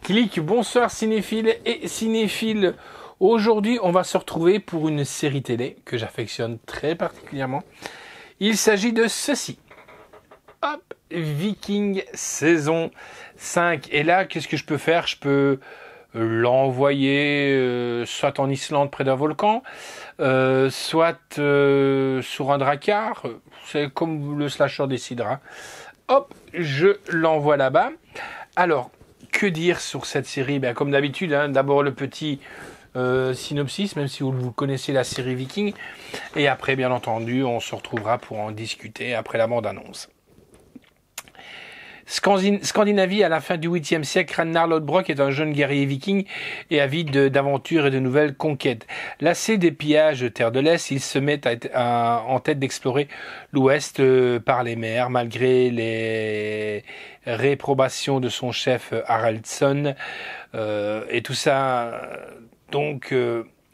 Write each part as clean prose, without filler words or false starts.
Clic, bonsoir cinéphiles et cinéphiles. Aujourd'hui, on va se retrouver pour une série télé que j'affectionne très particulièrement. Il s'agit de ceci. Hop, Viking saison 5. Et là, qu'est-ce que je peux faire? Je peux l'envoyer soit en Islande près d'un volcan, soit sur un drakkar. C'est comme le slasher décidera. Hop, je l'envoie là-bas. Alors, que dire sur cette série? Ben, comme d'habitude, hein, d'abord le petit synopsis, même si vous connaissez la série Viking. Et après, bien entendu, on se retrouvera pour en discuter après la bande-annonce. Scandinavie, à la fin du 8e siècle, Ragnar Lodbrok est un jeune guerrier viking et avide d'aventures et de nouvelles conquêtes. Lassé des pillages de terre de l'Est, il se met en tête d'explorer l'Ouest par les mers, malgré les réprobations de son chef Haraldsson. Et tout ça, donc...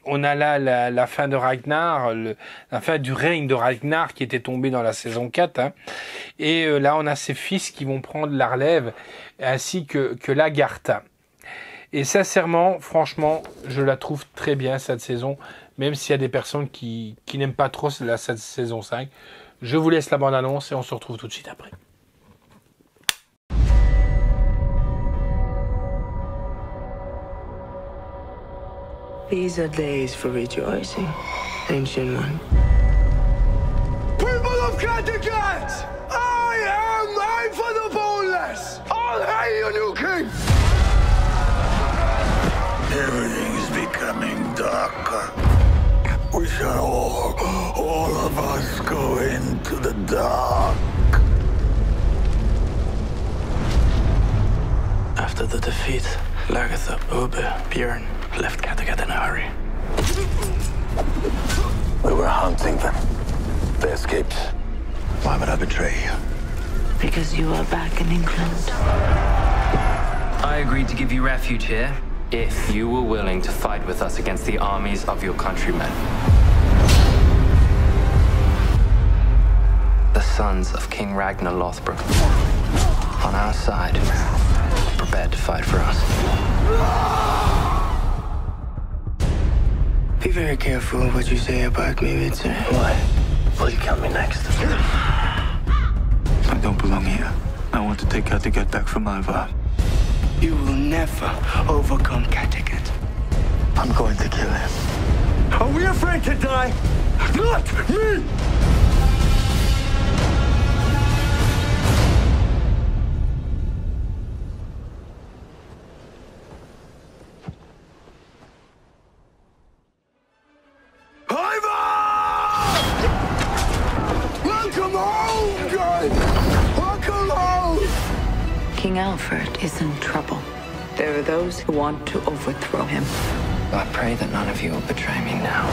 on a là la fin de Ragnar, la fin du règne de Ragnar qui était tombé dans la saison 4. Hein. Et là, on a ses fils qui vont prendre la relève, ainsi que Lagartha. Et sincèrement, franchement, je la trouve très bien cette saison, même s'il y a des personnes qui n'aiment pas trop cette saison 5. Je vous laisse la bande-annonce et on se retrouve tout de suite après. These are days for rejoicing, ancient one. People of Kattegat! I am mine for the boneless! I'll hail your new king! Everything is becoming darker. We shall all of us go into the dark. After the defeat, Lagertha, Ube, Björn left Kattegat in a hurry. We were hunting them. They escaped. Why would I betray you? Because you are back in England. I agreed to give you refuge here if you were willing to fight with us against the armies of your countrymen. The sons of King Ragnar Lothbrok on our side, prepared to fight for us. Be very careful what you say about me, Witzer. Why? Will you kill me next? I don't belong here. I want to take Kattegat back from Alva. You will never overcome Kattegat. I'm going to kill him. Are we afraid to die? Not me! King Alfred is in trouble. There are those who want to overthrow him. I pray that none of you will betray me now.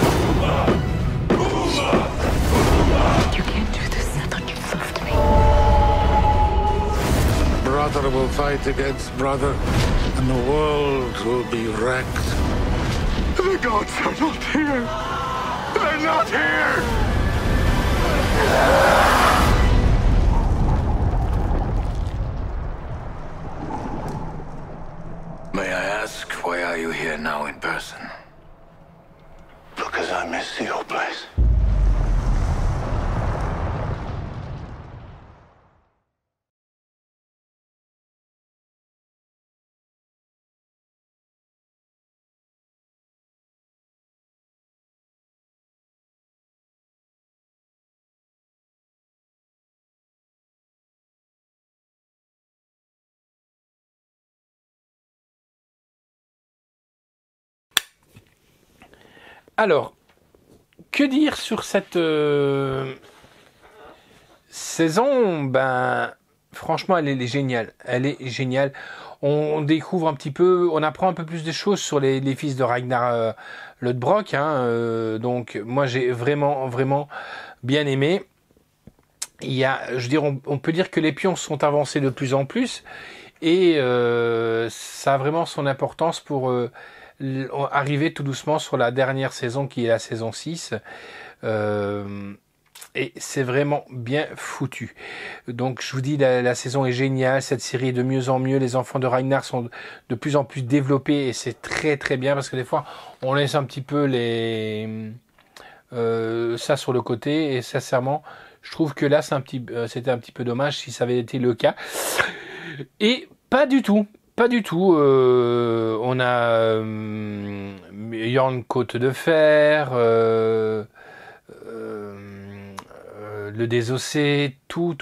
You can't do this. I thought you loved me. Brother will fight against brother, and the world will be wrecked. The gods are not here. They're not here! May I ask, why are you here now in person? Because I miss the old place. Alors, que dire sur cette saison? Ben, franchement, elle est géniale. Elle est géniale. On découvre un petit peu, on apprend un peu plus de choses sur les fils de Ragnar Lodbrok. Hein, donc, moi, j'ai vraiment bien aimé. Il y a, je veux dire, on peut dire que les pions sont avancés de plus en plus. Et ça a vraiment son importance pour... arriver tout doucement sur la dernière saison qui est la saison 6. Et c'est vraiment bien foutu. Donc je vous dis, la saison est géniale, cette série est de mieux en mieux, les enfants de Ragnar sont de plus en plus développés et c'est très très bien parce que des fois on laisse un petit peu ça sur le côté et sincèrement je trouve que là c'était un petit peu dommage si ça avait été le cas. Et pas du tout. Pas du tout. On a Jorn Côte de Fer, le désossé, tout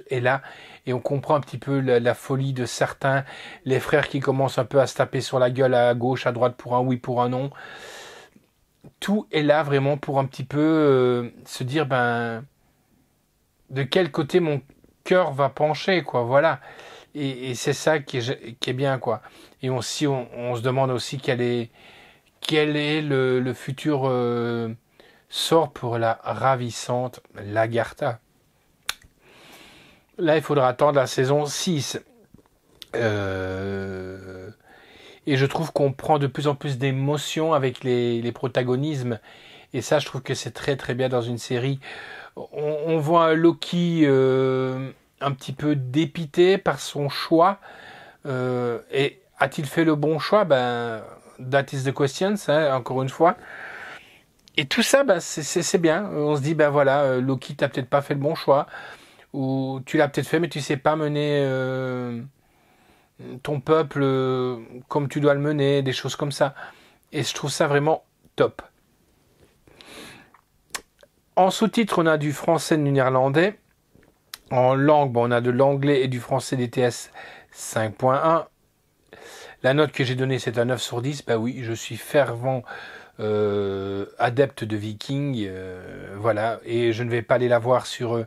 est là. Et on comprend un petit peu la folie de certains, les frères qui commencent un peu à se taper sur la gueule à gauche, à droite pour un oui, pour un non. Tout est là vraiment pour un petit peu se dire, de quel côté mon cœur va pencher, quoi, voilà. Et c'est ça qui est bien, quoi. Et on se demande aussi quel est le futur sort pour la ravissante Lagertha. Là, il faudra attendre la saison 6. Et je trouve qu'on prend de plus en plus d'émotions avec les protagonismes. Et ça, je trouve que c'est très très bien dans une série. On voit un Loki un petit peu dépité par son choix. Et a-t-il fait le bon choix? That is the question, encore une fois. Et tout ça, c'est bien. On se dit, voilà, Loki, t'as peut-être pas fait le bon choix. Ou tu l'as peut-être fait, mais tu sais pas mener ton peuple comme tu dois le mener, des choses comme ça. Et je trouve ça vraiment top. En sous-titre, on a du français et du néerlandais. En langue, on a de l'anglais et du français DTS 5.1. La note que j'ai donnée, c'est un 9 sur 10. Oui, je suis fervent adepte de Viking. Voilà. Et je ne vais pas aller la voir sur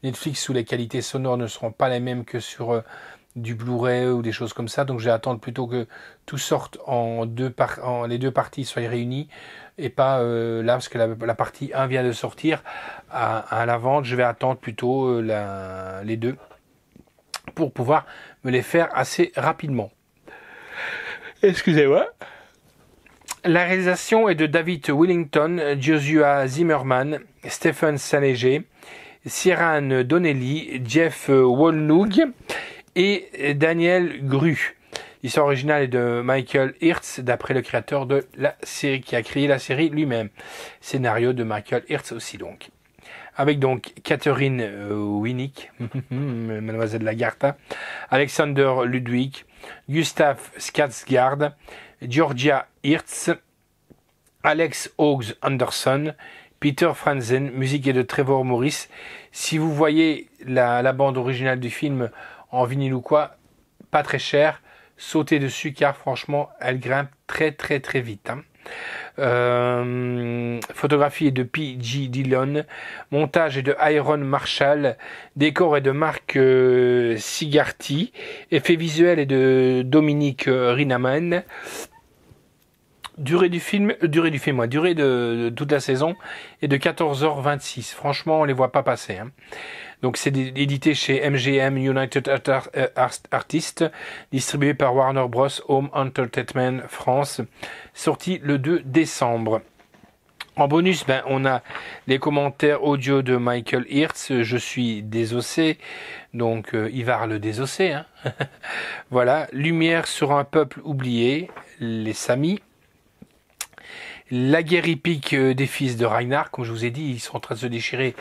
Netflix où les qualités sonores ne seront pas les mêmes que sur du Blu-ray ou des choses comme ça. Donc je vais attendre plutôt que tout sorte les deux parties soient réunies. Et pas là, parce que la partie 1 vient de sortir à la vente. Je vais attendre plutôt les deux pour pouvoir me les faire assez rapidement. Excusez-moi. La réalisation est de David Willington, Joshua Zimmerman, Stephen Saléger, Cyrano Donnelly, Jeff Wolnug et Daniel Gru. L'histoire originale est de Michael Hirtz, d'après le créateur de la série, qui a créé la série lui-même. Scénario de Michael Hirtz aussi donc. Avec donc Catherine Winnick, Mademoiselle Lagertha, Alexander Ludwig, Gustav Skarsgård, Georgia Hirtz, Alex Hughes Anderson, Peter Franzen, musique est de Trevor Morris. Si vous voyez la bande originale du film en vinyle ou quoi, pas très cher, sautez dessus car franchement elle grimpe très très très vite. Photographie est de P.G. Dillon, montage est de Iron Marshall, décor est de Marc Sigarty, effet visuel est de Dominique Rinaman. Durée de toute la saison est de 14h26. Franchement, on les voit pas passer. Donc c'est édité chez MGM United Artists, distribué par Warner Bros. Home Entertainment France, sorti le 2 décembre. En bonus, on a les commentaires audio de Michael Hirtz, je suis désossé, donc Ivar le désossé. Voilà, lumière sur un peuple oublié, les Samis. La guerre épique des fils de Ragnar, comme je vous ai dit, ils sont en train de se déchirer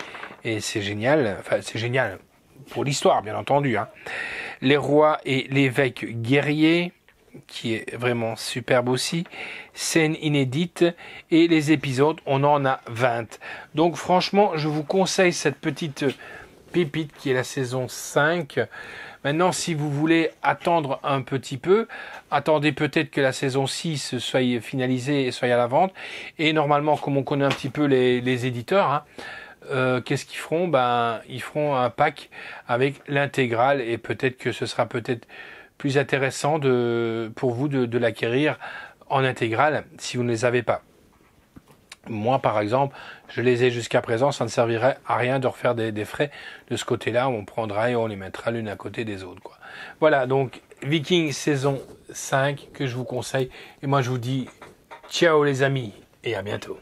et c'est génial. Enfin, c'est génial pour l'histoire, bien entendu. Les rois et l'évêque guerrier, qui est vraiment superbe aussi. Scène inédite et les épisodes, on en a 20. Donc franchement, je vous conseille cette petite pépite qui est la saison 5. Maintenant, si vous voulez attendre un petit peu, attendez peut-être que la saison 6 soit finalisée et soit à la vente. Et normalement, comme on connaît un petit peu les éditeurs, qu'est-ce qu'ils feront? Ils feront un pack avec l'intégrale et peut-être que ce sera peut-être plus intéressant pour vous de l'acquérir en intégrale si vous ne les avez pas. Moi, par exemple, je les ai jusqu'à présent, ça ne servirait à rien de refaire des frais de ce côté-là. On prendra et on les mettra l'une à côté des autres, quoi. Voilà, donc Viking saison 5 que je vous conseille. Et moi, je vous dis ciao les amis et à bientôt.